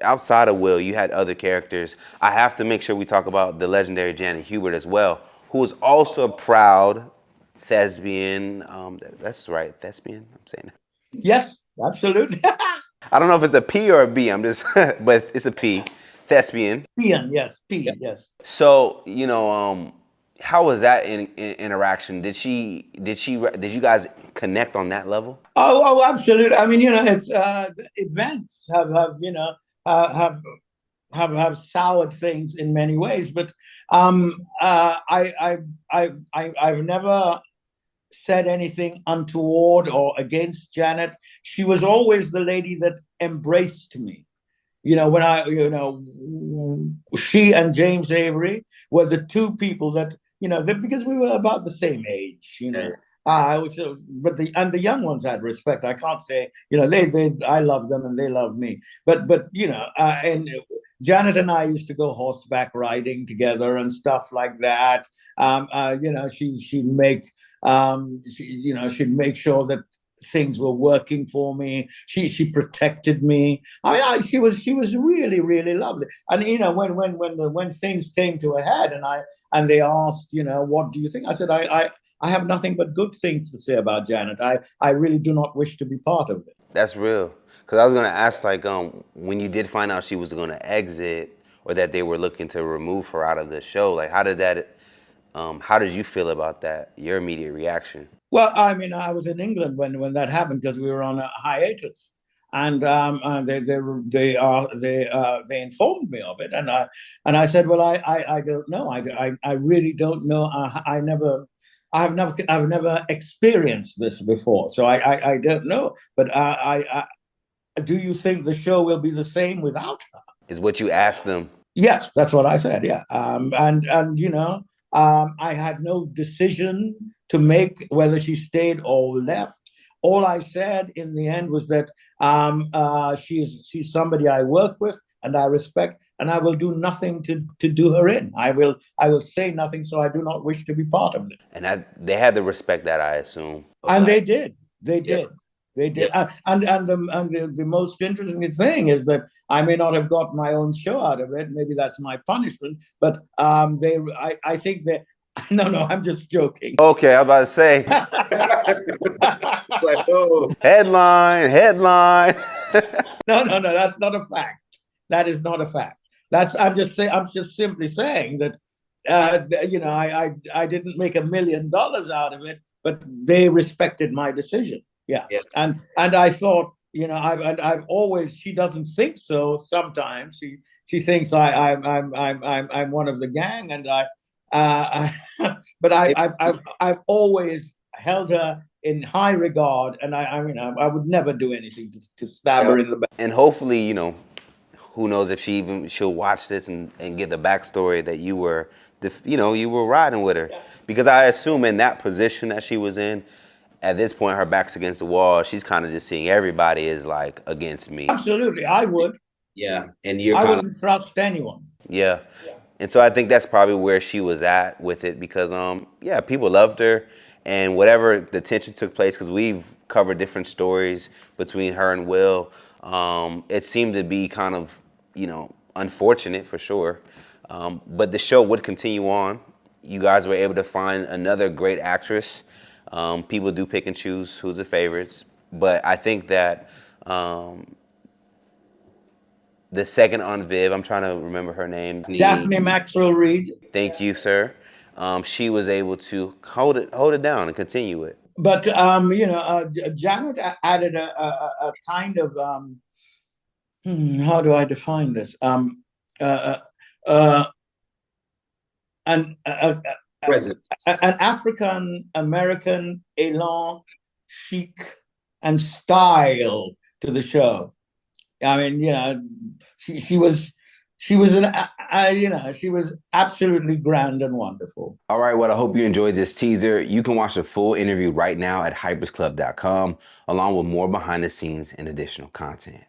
outside of Will, you had other characters. I have to make sure we talk about the legendary Janet Hubert as well, who was also a proud thespian. That's right, thespian. I'm saying. Yes, absolutely. I don't know if it's a P or a B. I'm just, but it's a P. Thespian. Pian, yes, Yeah. P, yes. So how was that interaction? Did you guys connect on that level? Oh, absolutely. I mean, it's events have have have soured things in many ways, but I've never said anything untoward or against Janet. She was always the lady that embraced me. When she and James Avery were the two people that, because we were about the same age, but the young ones had respect. I can't say, I love them and they love me. But and Janet and I used to go horseback riding together and stuff like that. She'd make sure that things were working for me. She protected me. She was really really lovely. And when things came to a head, and they asked, what do you think? I said, I have nothing but good things to say about Janet. I really do not wish to be part of it. That's real. Cause I was gonna ask, like, when you did find out she was gonna exit, or that they were looking to remove her out of the show, like, how did you feel about that? Your immediate reaction? Well, I mean, I was in England when that happened because we were on a hiatus, and they informed me of it, and I said, well, I don't know, I really don't know. I've never experienced this before, so I don't know. But do you think the show will be the same without her? Is what you asked them? Yes, that's what I said. Yeah, and I had no decision to make whether she stayed or left. All I said in the end was that she's somebody I work with and I respect, and I will do nothing to do her in. I will say nothing, so I do not wish to be part of it. And they had the respect that, I assume. And they did. They did. Yep. They did. Yep. The most interesting thing is that I may not have got my own show out of it. Maybe that's my punishment. But I think that, no, I'm just joking. Okay, I'm about to say. It's like, oh, headline. No, that's not a fact. That is not a fact. I'm just simply saying that I didn't make $1 million out of it, but they respected my decision. Yeah. And I thought, I've always, she doesn't think so. Sometimes she thinks I'm one of the gang, and but I've always held her in high regard, and I would never do anything to stab her in the back. And hopefully, who knows if she'll watch this and get the backstory that you were riding with her. Yeah. Because I assume in that position that she was in, at this point, her back's against the wall. She's kind of just seeing everybody is like against me. Absolutely, I would. Yeah, and I wouldn't trust anyone. Yeah. And so I think that's probably where she was at with it, because people loved her, and whatever the tension took place, because we've covered different stories between her and Will, it seemed to be kind of unfortunate for sure, but the show would continue on. You guys were able to find another great actress. People do pick and choose who's the favorites, but I think that the second on Viv, I'm trying to remember her name. Daphne Maxwell Reid. Thank you, sir. She was able to hold it down and continue it. But Janet added a kind of how do I define this? An African American elan, chic, and style to the show. I mean, she was she was absolutely grand and wonderful. All right, well, I hope you enjoyed this teaser. You can watch the full interview right now at hypersclub.com, along with more behind the scenes and additional content.